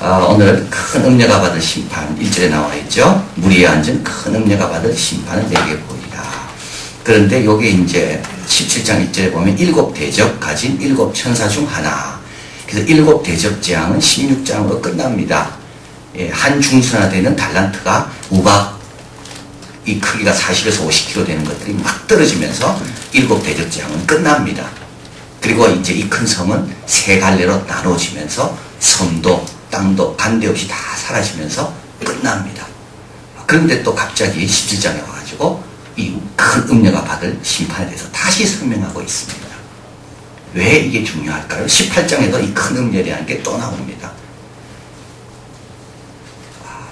오늘 큰 음녀가 받을 심판 1절에 나와 있죠. 무리에 앉은 큰 음녀가 받을 심판은 내게 보이라. 그런데 요게 이제 17장 1절에 보면 7 대접 가진 7 천사 중 하나. 그래서 7 대접 재앙은 16장으로 끝납니다. 예, 한 중순화되는 달란트가 우박 이 크기가 40에서 50kg 되는 것들이 막 떨어지면서 7 대접 재앙은 끝납니다. 그리고 이제 이 큰 섬은 3갈래로 나눠지면서 섬도 땅도 관계없이 다 사라지면서 끝납니다. 그런데 또 갑자기 17장에 와가지고 이 큰 음녀가 받을 심판에 대해서 다시 설명하고 있습니다. 왜 이게 중요할까요? 18장에도 이 큰 음녀에 대한 게 또 나옵니다.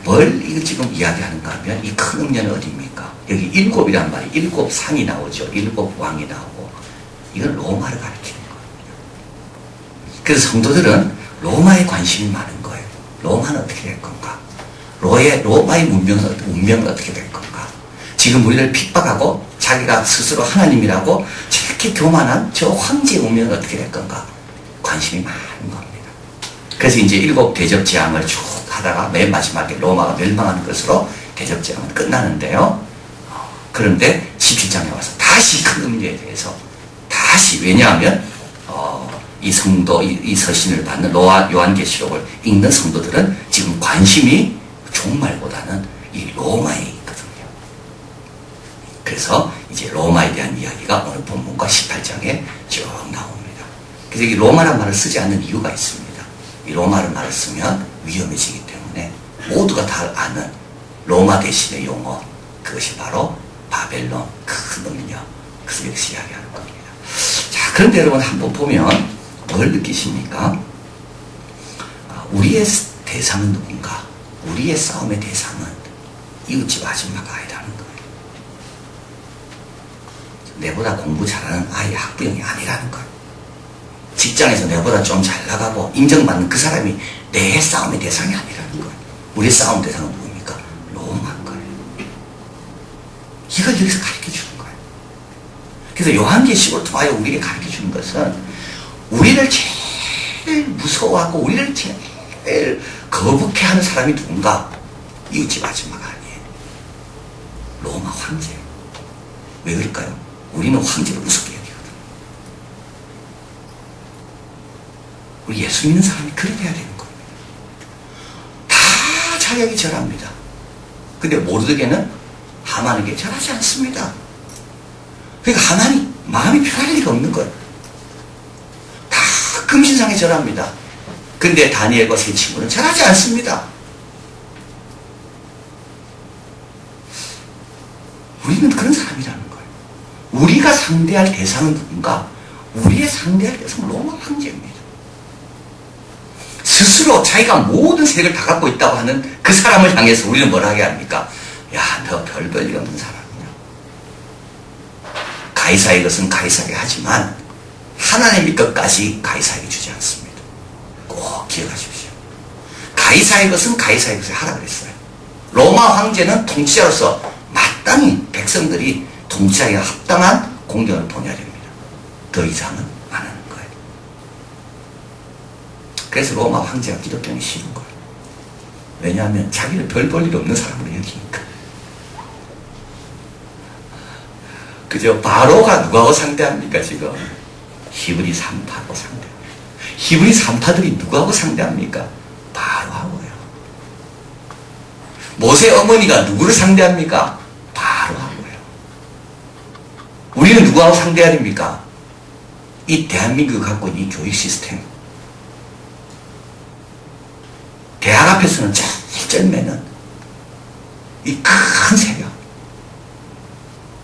뭘 이거 지금 이야기하는가 하면 이 큰 음녀는 어디입니까? 여기 7이란 말이 7 상이 나오죠. 7 왕이 나오고 이건 로마를 가리키는 거예요. 그래서 성도들은 로마에 관심이 많은 거예요. 로마는 어떻게 될 건가? 로마의 운명은 어떻게 될 건가? 지금 우리를 핍박하고 자기가 스스로 하나님이라고 저렇게 교만한 저 황제의 운명은 어떻게 될 건가? 관심이 많은 겁니다. 그래서 이제 7 대접 재앙을 쭉 하다가 맨 마지막에 로마가 멸망하는 것으로 대접 재앙은 끝나는데요. 그런데 17장에 와서 다시 큰 음녀에 대해서 다시 왜냐하면 이 성도, 이 서신을 받는 요한계시록을 읽는 성도들은 지금 관심이 종말보다는 이 로마에 있거든요. 그래서 이제 로마에 대한 이야기가 오늘 본문과 18장에 쭉 나옵니다. 그래서 이 로마란 말을 쓰지 않는 이유가 있습니다. 이 로마라는 말을 쓰면 위험해지기 때문에 모두가 다 아는 로마 대신의 용어, 그것이 바로 바벨론, 큰 음녀, 그것을 역시 이야기하는 겁니다. 자, 그런데 여러분 한번 보면 뭘 느끼십니까? 우리의 대상은 누군가? 우리의 싸움의 대상은 이웃집 아줌마가 아니라는 거예요. 내보다 공부 잘하는 아이 학부형이 아니라는 거예요. 직장에서 내보다 좀 잘 나가고 인정받는 그 사람이 내 싸움의 대상이 아니라는 거예요. 우리의 싸움 대상은 누굽니까? 로마인 거예요. 이걸 여기서 가르쳐주는 거예요. 그래서 요한계시록을 통하여 우리에게 가르쳐주는 것은 우리를 제일 무서워하고 우리를 제일 거북해하는 사람이 누군가? 이웃집 아줌마가 아니에요. 로마 황제. 왜 그럴까요? 우리는 황제를 무섭게 여기거든요. 우리 예수 믿는 사람이 그래야 되는 겁니다. 다 자격이 절합니다. 근데 모르드게는 하만에게 절하지 않습니다. 그러니까 하만이 마음이 편할 리가 없는 거예요. 금신상에 절합니다. 근데 다니엘과 세 친구는 절하지 않습니다. 우리는 그런 사람이라는 거예요. 우리가 상대할 대상은 누군가? 우리의 상대할 대상은 로마 황제입니다. 스스로 자기가 모든 세력을 다 갖고 있다고 하는 그 사람을 향해서 우리는 뭐라 하게 합니까? 야, 너 별 일 없는 사람이냐. 가이사의 것은 가이사에게 하지만 하나님의 것까지 가이사에게 주지 않습니다. 꼭 기억하십시오. 가이사의 것은 가이사의 것을 하라 그랬어요. 로마 황제는 통치자로서 마땅히 백성들이 통치자에게 합당한 공경을 보내야 됩니다. 더 이상은 안 하는 거예요. 그래서 로마 황제가 기독교는 싫은 거예요. 왜냐하면 자기를 별 볼 일 없는 사람으로 여기니까. 그죠? 바로가 누구하고 상대합니까 지금? 히브리 산파하고 상대합니다. 히브리 산파들이 누구하고 상대합니까? 바로하고요. 모세 어머니가 누구를 상대합니까? 바로하고요. 우리는 누구하고 상대해야 됩니까? 이 대한민국이 갖고 있는 이 교육 시스템. 대학 앞에서는 쩔매는 이 큰 세력.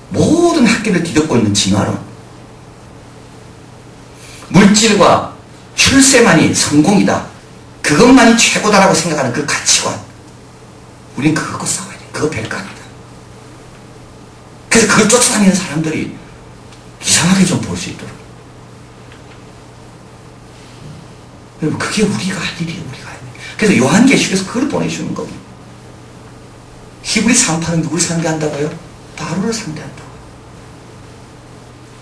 모든 학교를 뒤덮고 있는 진화론. 물질과 출세만이 성공이다. 그것만이 최고다라고 생각하는 그 가치관. 우린 그거 갖고 싸워야 돼. 그거 별거 아니다. 그래서 그걸 쫓아다니는 사람들이 이상하게 좀 볼 수 있도록. 그게 우리가 할 일이에요. 우리가 할 일. 그래서 요한계시록에서 그걸 보내주는 겁니다. 히브리 산파는 누구를 상대한다고요? 바로를 상대한다고요.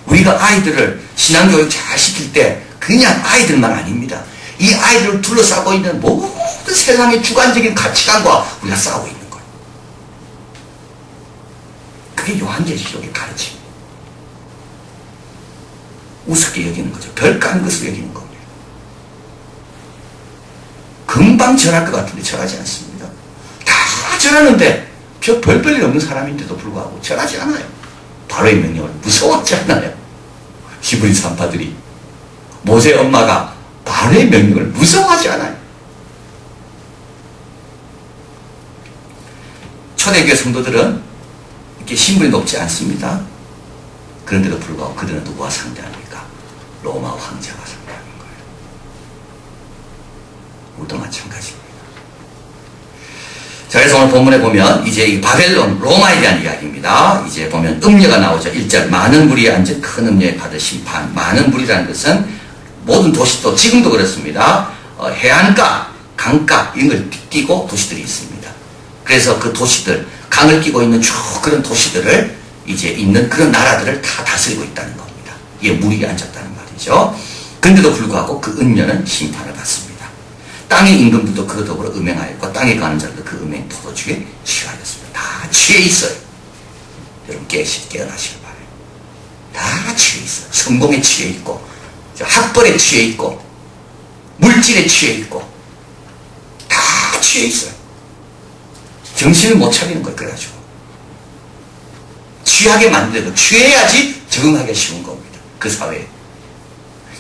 우리가 아이들을 신앙교육 잘 시킬 때 그냥 아이들만 아닙니다. 이 아이들을 둘러싸고 있는 모든 모든 세상의 주관적인 가치관과 우리가 싸우고 있는 거예요. 그게 요한계시록의 가르침. 우습게 여기는 거죠. 별깐 것을 여기는 겁니다. 금방 절할 것 같은데 절하지 않습니다. 다 절하는데 저 별 볼 일 없는 사람인데도 불구하고 절하지 않아요. 바로의 명령을 무서워하지 않아요. 히브리 산파들이 모세 엄마가 바로의 명령을 무서워하지 않아요. 초대교회 성도들은 이렇게 신분이 높지 않습니다. 그런데도 불구하고 그들은 누구와 상대합니까? 로마 황제와 상대하는 거예요. 우리도 마찬가지입니다. 자, 그래서 오늘 본문에 보면 이제 이 바벨론, 로마에 대한 이야기입니다. 이제 보면 음녀가 나오죠. 1절 많은 무리에 앉은 큰 음녀에 받을 심판. 많은 무리라는 것은 모든 도시도 지금도 그렇습니다. 해안가, 강가 이런 걸 끼고 도시들이 있습니다. 그래서 그 도시들, 강을 끼고 있는 쭉 그런 도시들을 이제 있는 그런 나라들을 다 다스리고 있다는 겁니다. 이게 무리에 앉았다는 말이죠. 그런데도 불구하고 그 음녀는 심판을 받습니다. 땅의 임금들도 그 더불어 음행하였고 땅에 가는 자들도 그 음행 포도주에 취하였습니다. 다 취해 있어요. 여러분 깨어나시길 바라요. 다 취해 있어요. 성공에 취해 있고 학벌에 취해 있고 물질에 취해 있고 다 취해 있어요. 정신을 못 차리는 거예요. 그래가지고 취하게 만들고 취해야지 적응하기 쉬운 겁니다. 그 사회에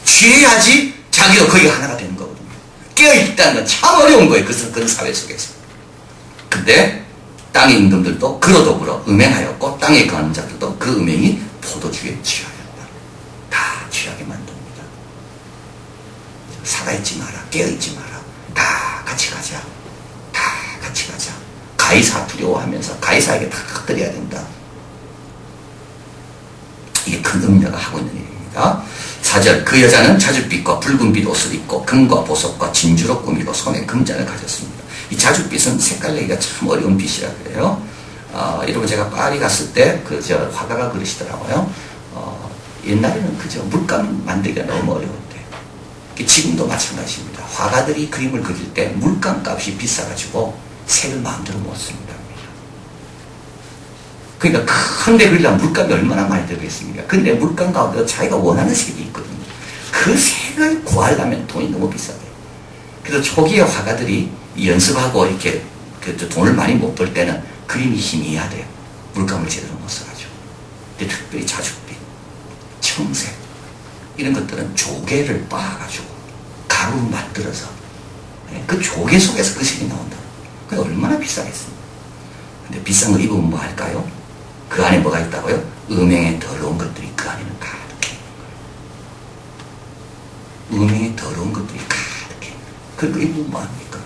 취해야지 자기가 거기 하나가 되는 거거든요. 깨어있다는 건 참 어려운 거예요. 그런 사회 속에서. 근데 땅의 임금들도 그로 더불어 음행하였고 땅에 거하는 자들도 그 음행이 포도주에 취하였다. 다 취하게 만듭니다. 살아있지 마라. 깨어있지 마라. 다 같이 가자. 다 같이 가자. 가이사 두려워하면서 가이사에게 다 드려야 된다. 이게 큰 음녀가 하고 있는 일입니다. 4절 그 여자는 자줏빛과 붉은빛 옷을 입고 금과 보석과 진주로 꾸미고 손에 금잔을 가졌습니다. 이 자줏빛은 색깔 내기가 참 어려운 빛이라 그래요. 여러분 제가 파리 갔을 때 저 화가가 그러시더라고요. 옛날에는 그저 물감 만들기가 너무 어려운데 지금도 마찬가지입니다. 화가들이 그림을 그릴 때 물감 값이 비싸가지고 색을 마음대로 못 씁니다. 그러니까 큰데 그리려면 물감이 얼마나 많이 들어있습니까? 근데 물감 가운데 자기가 원하는 색이 있거든요. 그 색을 구하려면 돈이 너무 비싸요. 그래서 초기의 화가들이 연습하고 이렇게 돈을 많이 못 벌 때는 그림이 희미해야 돼요. 물감을 제대로 못 써가지고. 근데 특별히 자줏빛, 청색 이런 것들은 조개를 빻아가지고 가루를 만들어서 그 조개 속에서 그 색이 나온다. 그게 얼마나 비싸겠습니까? 근데 비싼 거 입으면 뭐 할까요? 그 안에 뭐가 있다고요? 음행에 더러운 것들이 그 안에는 가득해. 음행에 더러운 것들이 가득해. 그거 입으면 뭐합니까?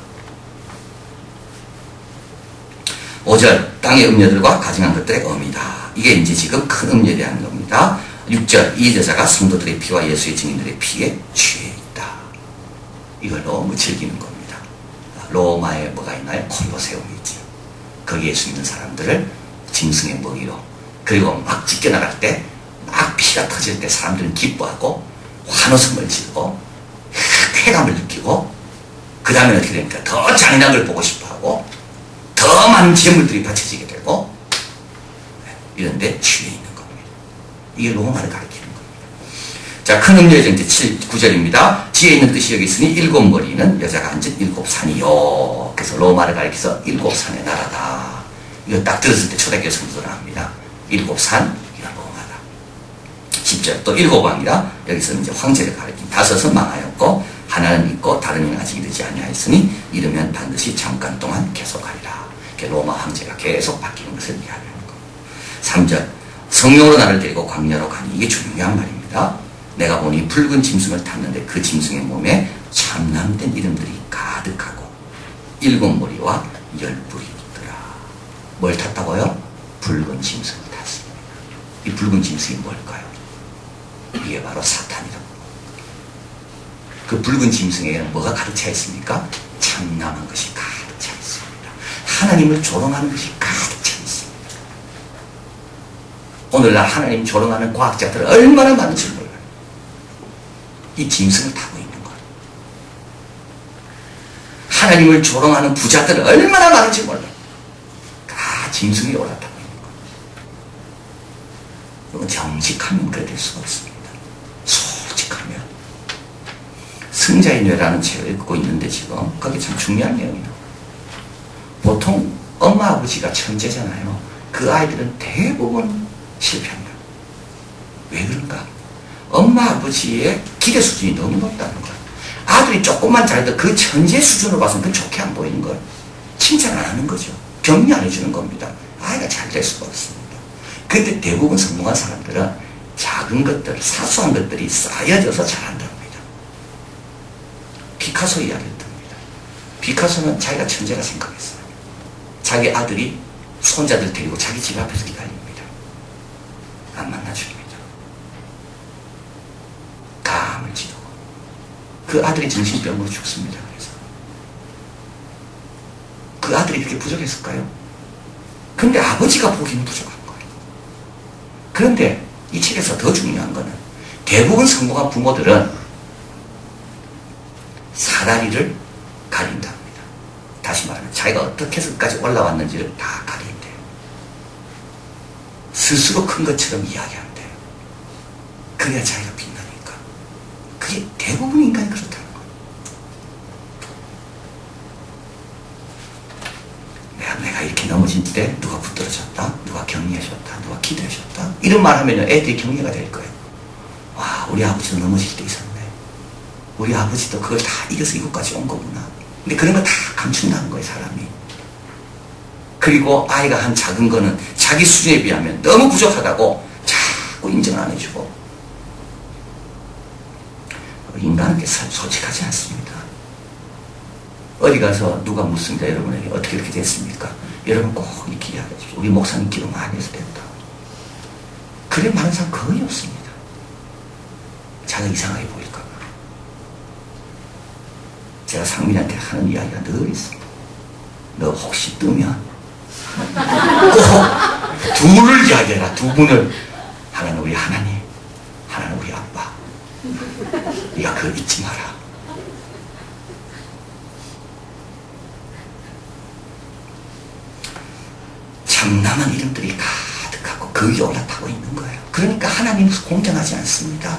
5절 땅의 음녀들과 가증한 것들의 엄이다. 이게 이제 지금 큰 음녀에 대한 겁니다. 6절 이 여자가 성도들의 피와 예수의 증인들의 피에 취해 있다. 이걸 너무 즐기는 겁니다. 로마에 뭐가 있나요? 콜로세움이 있죠. 거기에 숨는 사람들을 짐승의 먹이로 그리고 막 찢겨나갈 때 막 피가 터질 때 사람들은 기뻐하고 환호성을 지르고 쾌감을 느끼고 그 다음에 어떻게 됩니까? 더 잔인한 걸 보고 싶어하고 더 많은 재물들이 바쳐지게 되고 이런데 취해 있는 겁니다. 이게 로마를 가리키는 겁니다. 자, 큰 음녀의 정체 9절입니다. 지혜 있는 뜻이 여기 있으니 일곱 머리는 여자가 앉은 일곱 산이요. 그래서 로마를 가리켜서 일곱 산의 나라다. 이거 딱 들었을 때 초대교회 성도들 합니다. 일곱 산, 이건 로마다. 10절 또 일곱 왕이라 여기서는 이제 황제를 가리킨 다섯은 망하였고 하나는 있고 다른 이는 아직 이르지 아니하였으니 이르면 반드시 잠깐 동안 계속하리라. 로마 황제가 계속 바뀌는 것을 이야기하는 겁니다. 3절 성령으로 나를 데리고 광야로 가니 이게 중요한 말입니다. 내가 보니 붉은 짐승을 탔는데 그 짐승의 몸에 참남된 이름들이 가득하고 일곱 머리와 열 뿔이 있더라. 뭘 탔다고요? 붉은 짐승을 탔습니다. 이 붉은 짐승이 뭘까요? 이게 바로 사탄이라고. 그 붉은 짐승에는 뭐가 가득 차 있습니까? 참남한 것이 가득 차 있습니다. 하나님을 조롱하는 것이 가득 차 있습니다. 오늘날 하나님 조롱하는 과학자들은 얼마나 많은지 몰라요. 이 짐승을 타고 있는 거예요. 하나님을 조롱하는 부자들은 얼마나 많은지 몰라. 다 짐승이 올라타고 있는 거예요. 정직하면 그래 될 수가 없습니다. 솔직하면. 승자의 뇌라는 책을 읽고 있는데 지금 거기 참 중요한 내용이 나와요. 보통 엄마 아버지가 천재잖아요. 그 아이들은 대부분 실패합니다. 왜 그런가? 엄마 아버지의 기대 수준이 너무 높다는 거예요. 아들이 조금만 잘해도 그 천재 수준으로 봐서는 그건 좋게 안 보이는 거예요. 칭찬 안 하는 거죠. 격려 안 해주는 겁니다. 아이가 잘 될 수가 없습니다. 근데 대부분 성공한 사람들은 작은 것들, 사소한 것들이 쌓여져서 잘한답니다. 피카소 이야기를 듭니다. 피카소는 자기가 천재라 생각했어요. 자기 아들이 손자들 데리고 자기 집 앞에서 기다립니다. 안 만나줍니다. 감을 지르고 그 아들이 정신병으로 죽습니다. 그래서 그 아들이 그렇게 부족했을까요? 근데 아버지가 보기는 부족한 거예요. 그런데 이 책에서 더 중요한 거는 대부분 성공한 부모들은 사다리를 가린답니다. 다시 말하면 자기가 어떻게 해서까지 올라왔는지를 다 가린대요. 스스로 큰 것처럼 이야기한대요. 그래야 자기가 빛나니까. 그게 대부분 인간이 그렇다는 거예요. 내가 이렇게 넘어진 때 누가 붙들어줬다, 누가 격려해줬다, 누가 기도해줬다, 이런 말 하면 애들이 격려가 될 거예요. 와, 우리 아버지도 넘어질 때 있었네. 우리 아버지도 그걸 다 이겨서 이곳까지 온 거구나. 근데 그런 거 다 감춘다는 거예요, 사람이. 그리고 아이가 한 작은 거는 자기 수준에 비하면 너무 부족하다고 자꾸 인정을 안 해주고. 인간은 솔직하지 않습니다. 어디 가서 누가 묻습니다. 여러분에게 어떻게 이렇게 됐습니까? 여러분 꼭 이렇게 이야기해 주십시오. 우리 목사님 기도 많이 해서 됐다. 그래 말하는 사람 거의 없습니다. 자기가 이상하게 보일까 봐. 제가 상민한테 하는 이야기가 늘 있습니다. 너 혹시 뜨면 꼭 둘을 이야기해라. 두 분을. 하나는 우리 하나님, 하나는 우리 아빠. 네가 그걸 잊지 마라. 참남한 이름들이 가득하고 그 위에 올라타고 있는 거예요. 그러니까 하나님은 공정하지 않습니다.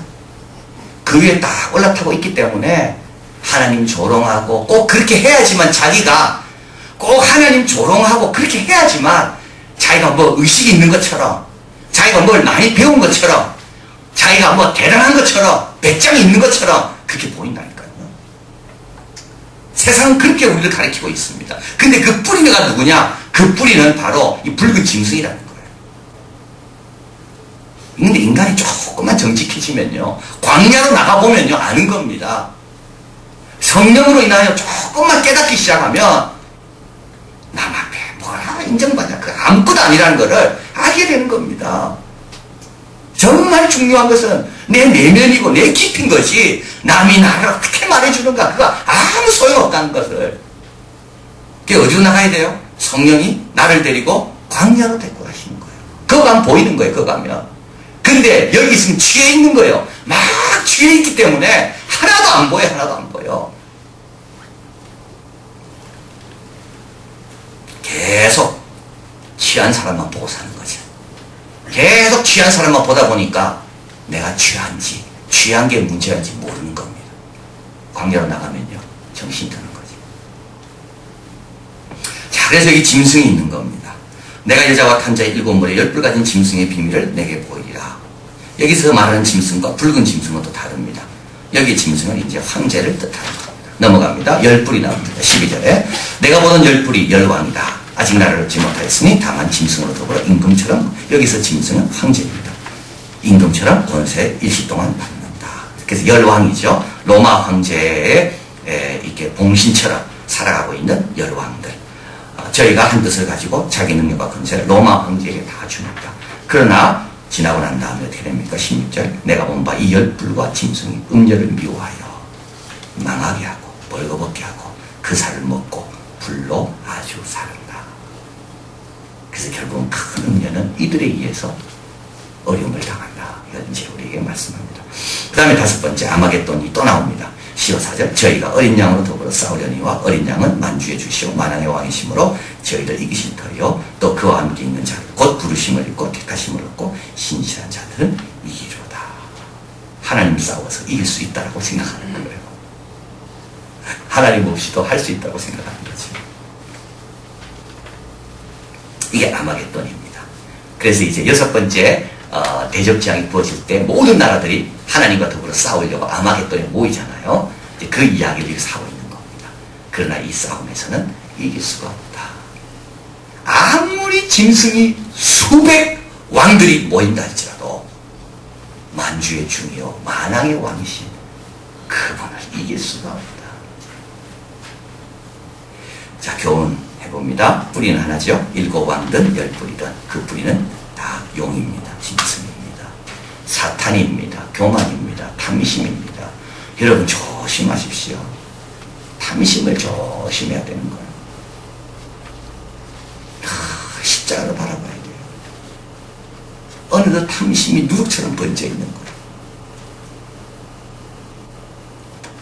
그 위에 딱 올라타고 있기 때문에 하나님 조롱하고 꼭 그렇게 해야지만 자기가 꼭 하나님 조롱하고 그렇게 해야지만 자기가 뭐 의식이 있는 것처럼, 자기가 뭘 많이 배운 것처럼, 자기가 뭐 대단한 것처럼, 배짱이 있는 것처럼 그렇게 보인다니까요. 세상은 그렇게 우리를 가르치고 있습니다. 근데 그 뿌리가 누구냐? 그 뿌리는 바로 이 붉은 짐승이라는 거예요. 근데 인간이 조금만 정직해지면요, 광야로 나가보면요 아는 겁니다. 성령으로 인하여 조금만 깨닫기 시작하면 남 앞에 뭐라 인정받냐, 그 아무것도 아니라는 것을 알게 되는 겁니다. 정말 중요한 것은 내 내면이고 내 깊인 것이 남이 나를 어떻게 말해주는가, 그거 아무 소용없다는 것을. 그게 어디로 나가야 돼요? 성령이 나를 데리고 광야로 데리고 가시는 거예요. 그거 가면 보이는 거예요. 그거 가면. 근데 여기 있으면 취해 있는 거예요. 막 취해 있기 때문에 하나도 안 보여. 하나도 안 보여. 계속 취한 사람만 보고 사는 거죠. 계속 취한 사람만 보다 보니까 내가 취한지, 취한 게 문제인지 모르는 겁니다. 광야로 나가면요 정신이 드는 거죠. 자, 그래서 여기 짐승이 있는 겁니다. 내가 여자와 탄자의 7물에 10뿔 가진 짐승의 비밀을 내게 보이리라. 여기서 말하는 짐승과 붉은 짐승은 또 다릅니다. 여기 짐승은 이제 황제를 뜻하는 겁니다. 넘어갑니다. 10뿔이 나옵니다. 12절에 내가 보던 10뿔이 열왕이다. 아직 나를 얻지 못하였으니 다만 짐승으로 더불어 임금처럼, 여기서 짐승은 황제입니다. 임금처럼 권세 일시 동안 받는다. 그래서 열왕이죠. 로마 황제의 이렇게 봉신처럼 살아가고 있는 열왕들. 저희가 한 뜻을 가지고 자기 능력과 권세를 로마 황제에게 다 줍니다. 그러나 지나고 난 다음에 어떻게 됩니까? 16절 내가 본 바 이 10뿔과 짐승이 음녀를 미워하여 망하게 하고 벌거벗게 하고 그 살을 먹고 불로 아주 사른다. 그래서 결국은 큰 음녀는 이들에 의해서 어려움을 당한다. 이건 이제 우리에게 말씀합니다. 그 다음에 5번째 아마겟돈이 또 나옵니다. 14절 저희가 어린 양으로 더불어 싸우려니와 어린 양은 만주의 주시오 만왕의 왕이심으로 저희를 이기실 터이요 또 그와 함께 있는 자들 곧 부르심을 입고 택하심을 얻고 신실한 자들은 이기로다. 하나님 싸워서 이길 수 있다고 생각하는 거예요. 하나님 없이도 할 수 있다고 생각하는 거죠. 이게 아마겟돈입니다. 그래서 이제 6번째 대접장이 부어질 때 모든 나라들이 하나님과 더불어 싸우려고 아마겟돈에 모이잖아요. 이제 그 이야기를 여기서 하고 있는 겁니다. 그러나 이 싸움에서는 이길 수가 없다. 아무리 짐승이 수백 왕들이 모인다 할지라도 만주의 중이요 만왕의 왕이신 그분을 이길 수가 없다. 자, 교훈해봅니다. 뿌리는 하나죠. 7왕든 10뿌리든 그 뿌리는 다 용입니다. 짐승입니다. 사탄입니다. 교만입니다. 탐심입니다. 여러분 조심하십시오. 탐심을 조심해야 되는 거예요. 십자가를 바라봐야 돼요. 어느덧 탐심이 누룩처럼 번져 있는 거예요.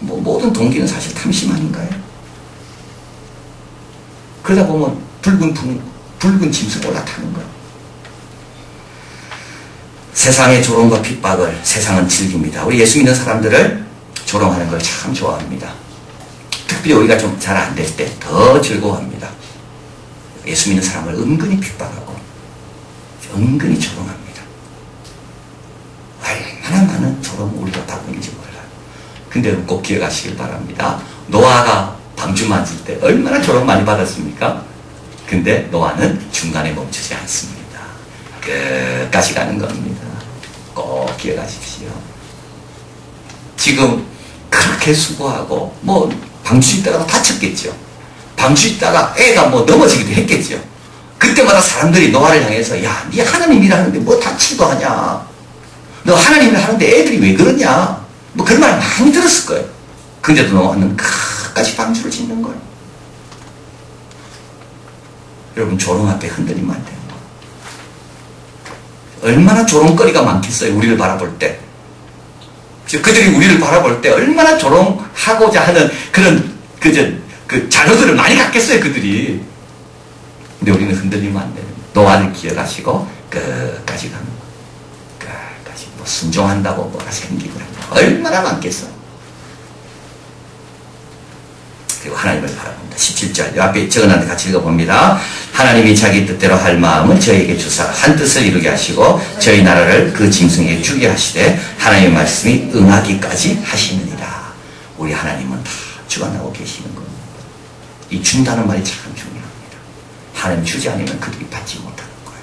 모든 동기는 사실 탐심 아닌가요? 그러다 보면 붉은 짐승 올라타는 거예요. 세상의 조롱과 핍박을 세상은 즐깁니다. 우리 예수 믿는 사람들을 조롱하는 걸 참 좋아합니다. 특별히 우리가 좀 잘 안 될 때 더 즐거워합니다. 예수 믿는 사람을 은근히 핍박하고 은근히 조롱합니다. 얼마나 많은 조롱 우리가 받고 있는지 몰라요. 근데 꼭 기억하시길 바랍니다. 노아가 방주 만질 때 얼마나 조롱 많이 받았습니까? 근데 노아는 중간에 멈추지 않습니다. 끝까지 가는 겁니다. 꼭 기억하십시오. 지금 그렇게 수고하고 방주 있다가 다쳤겠죠. 방주 있다가 애가 넘어지기도 했겠죠. 그때마다 사람들이 노아를 향해서 야, 네 하나님이라 하는데 뭐 다치기도 하냐. 너 하나님이라 하는데 애들이 왜 그러냐. 그런 말 많이 들었을 거예요. 근데도 노아는 끝까지 방주를 짓는 거예요. 여러분 조롱 앞에 흔들리면 안 돼요. 얼마나 조롱거리가 많겠어요. 우리를 바라볼 때. 그들이 우리를 바라볼 때 얼마나 조롱하고자 하는 그런 그 자료들을 많이 갖겠어요. 그들이. 근데 우리는 흔들리면 안 돼요. 노아를 기억하시고 끝까지 가는 거예요. 끝까지 순종한다고 뭐가 생기고 얼마나 많겠어요. 그리고 하나님을 바라봅니다. 17절 앞에 적어놨는데 같이 읽어봅니다. 하나님이 자기 뜻대로 할 마음을 저희에게 주사 한 뜻을 이루게 하시고 저희 나라를 그 짐승에게 주게 하시되 하나님의 말씀이 응하기까지 하시느니라. 우리 하나님은 다 주관하고 계시는 겁니다. 이 준다는 말이 참 중요합니다. 하나님 주지 않으면 그들이 받지 못하는 거예요.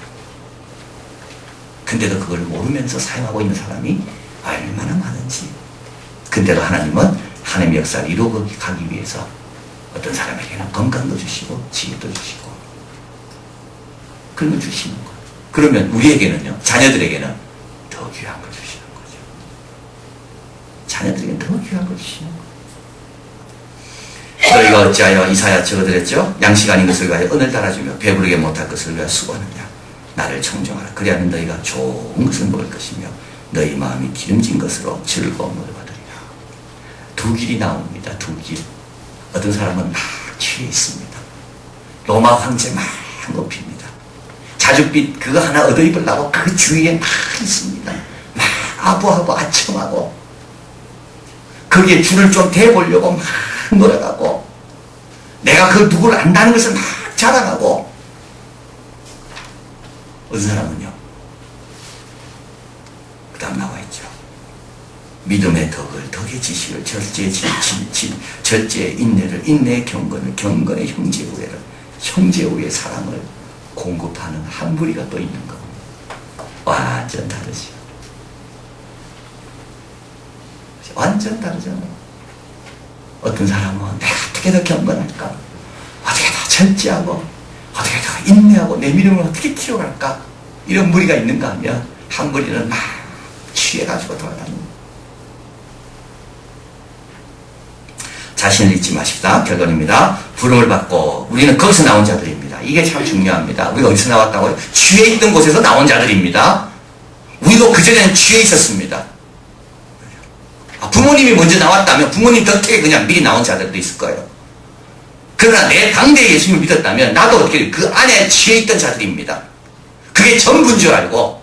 근데도 그걸 모르면서 사용하고 있는 사람이 얼마나 많은지. 근데도 하나님은 하나님의 역사를 이루어 가기 위해서 어떤 사람에게는 건강도 주시고 지혜도 주시고 그런 걸 주시는 거예요. 그러면 우리에게는요, 자녀들에게는 더 귀한 걸 주시는 거죠. 자녀들에게는 더 귀한 걸 주시는 거예요. 너희가 어찌하여 이사야 적어드렸죠? 양식 아닌 것을 위하여 은을 달아주며 배부르게 못할 것을 위하여 수고하느냐. 나를 청정하라. 그리하면 너희가 좋은 것을 먹을 것이며 너희 마음이 기름진 것으로 즐거움을 받으리라. 두 길이 나옵니다. 두 길. 어떤 사람은 막 취해 있습니다. 로마 황제 막 높입니다. 자줏빛 그거 하나 얻어 입으려고 그 주위에 막 있습니다. 막 아부하고 아첨하고 거기에 줄을 좀 대보려고 막 노력하고 내가 그 누구를 안다는 것을 막 자랑하고 어떤 사람은요 그 다음 나와 있죠. 믿음의 덕을, 덕의 지식을, 절제의 절제의 인내를, 인내의 경건을, 경건의 형제 우애를, 형제 우애의 사랑을 공급하는 한 무리가 또 있는 겁니다. 완전 다르죠. 완전 다르잖아요. 어떤 사람은 내가 어떻게 더 경건할까? 어떻게 더 절제하고 어떻게 더 인내하고 내 믿음을 어떻게 키워갈까? 이런 무리가 있는가 하면 한 무리는 막 취해가지고 돌아다닙니다. 자신을 잊지 마십시다. 결론입니다. 부름을 받고 우리는 거기서 나온 자들입니다. 이게 참 중요합니다. 우리가 어디서 나왔다고요? 취해 있던 곳에서 나온 자들입니다. 우리도 그전에는 취해 있었습니다. 부모님이 먼저 나왔다면 부모님 덕택에 그냥 미리 나온 자들도 있을 거예요. 그러나 내 당대에 예수님을 믿었다면 나도 어떻게 그 안에 취해 있던 자들입니다. 그게 전부인 줄 알고,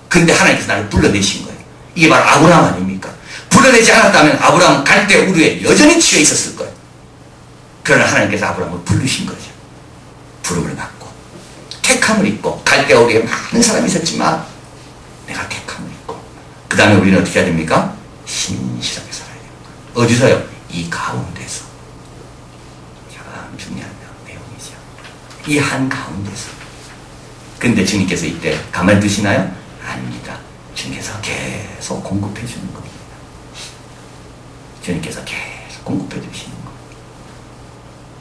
근데 하나님께서 나를 불러내신 거예요. 이게 바로 아브라함 아닙니까? 불러내지 않았다면 아브라함은 갈대 우르에 여전히 취해 있었을 거예요. 그러나 하나님께서 아브라함을 부르신 거죠. 부름을 받고 택함을 입고, 갈대 우르에 많은 사람이 있었지만 내가 택함을 입고, 그 다음에 우리는 어떻게 해야 됩니까? 신실하게 살아야 됩니다. 어디서요? 이 가운데서. 참 중요한 내용이죠. 이 한 가운데서. 근데 주님께서 이때 가만히 두시나요? 아닙니다. 주님께서 계속 공급해 주는 겁니다. 주님께서 계속 공급해 주시는 겁니다.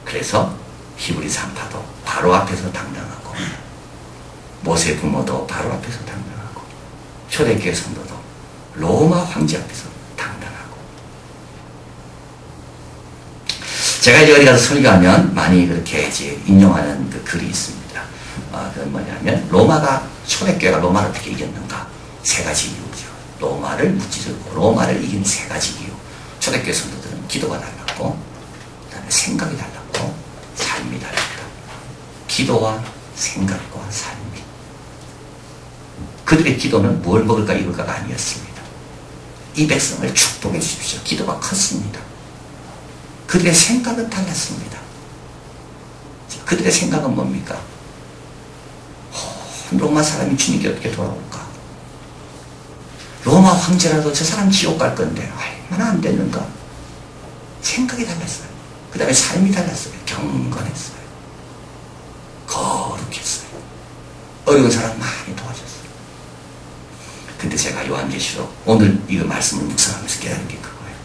그래서 히브리 산파도 바로 앞에서 당당하고, 모세 부모도 바로 앞에서 당당하고, 초대교회 성도도 로마 황제 앞에서 당당하고. 제가 이제 어디 가서 설교하면 많이 그렇게 이제 인용하는 그 글이 있습니다. 그건 뭐냐면, 초대교회가 로마를 어떻게 이겼는가? 세 가지 이유죠. 로마를 무찌르고 로마를 이긴 세 가지 이유. 초대교회 성도들은 기도가 달랐고, 그 다음에 생각이 달랐고, 삶이 달랐다. 기도와 생각과 삶이. 그들의 기도는 뭘 먹을까 입을까가 아니었습니다. 이 백성을 축복해 주십시오. 기도가 컸습니다. 그들의 생각은 달랐습니다. 그들의 생각은 뭡니까? 로마 사람이 주님께 어떻게 돌아올까? 로마 황제라도 저 사람 지옥 갈 건데 얼마나 안 됐는가? 생각이 달랐어요. 그 다음에 삶이 달랐어요. 경건했어요. 거룩했어요. 어려운 사람 많이 도와줬어요. 근데 제가 요한계시록 오늘 이거 말씀을 묵상하면서 깨달은 게 그거예요.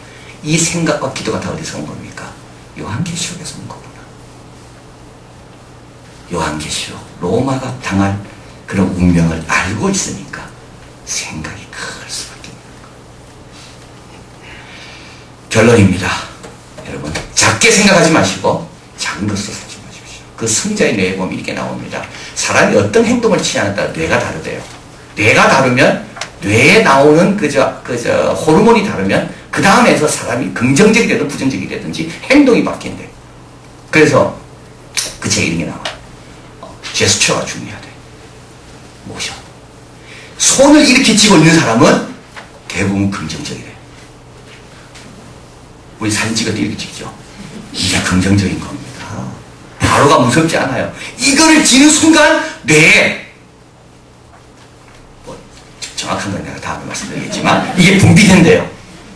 이 생각과 기도가 다 어디서 온 겁니까? 요한계시록에서 온 거구나. 요한계시록, 로마가 당할 그런 운명을 알고 있으니까 생각이 클 수밖에 없는 거예요. 결론입니다. 여러분, 작게 생각하지 마시고 작은 것으로 살지 마십시오. 그 성자의 뇌에 보면 이렇게 나옵니다. 사람이 어떤 행동을 취하느냐에 따라 뇌가 다르대요. 뇌가 다르면 뇌에 나오는 호르몬이 다르면 그 다음에서 사람이 긍정적이 되든 부정적이 되든지 행동이 바뀐대. 그래서 그 책에 이런 게 나와요. 제스처가 중요하대. 모션. 손을 이렇게 쥐고 있는 사람은 대부분 긍정적이래. 우리 사진 찍을 때 이렇게 찍죠. 이게 긍정적인 겁니다. 바로가 무섭지 않아요. 이거를 쥐는 순간 뇌에, 정확한 건 내가 다음에 말씀드리겠지만 이게 분비된대요.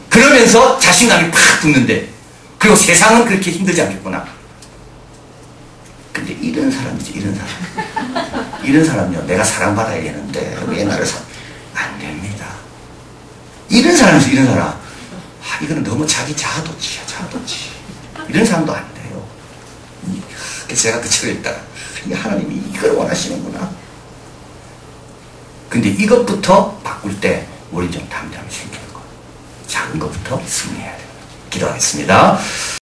그러면서 자신감이 팍 붙는데, 그리고 세상은 그렇게 힘들지 않겠구나. 근데 이런 사람이지, 이런 사람. 이런 사람요, 내가 사랑받아야 되는데 왜 나를 안 됩니다. 이런 사람이죠, 이런 사람. 이거는 너무 자기 자아도취야, 자아도취. 이런 사람도 안 돼요. 그래서 제가 그 책을 읽다가 하나님이 이걸 원하시는구나. 근데 이것부터 바꿀 때 우리 좀 담담히 생기는 거. 작은 것부터 승리해야 돼요. 기도하겠습니다.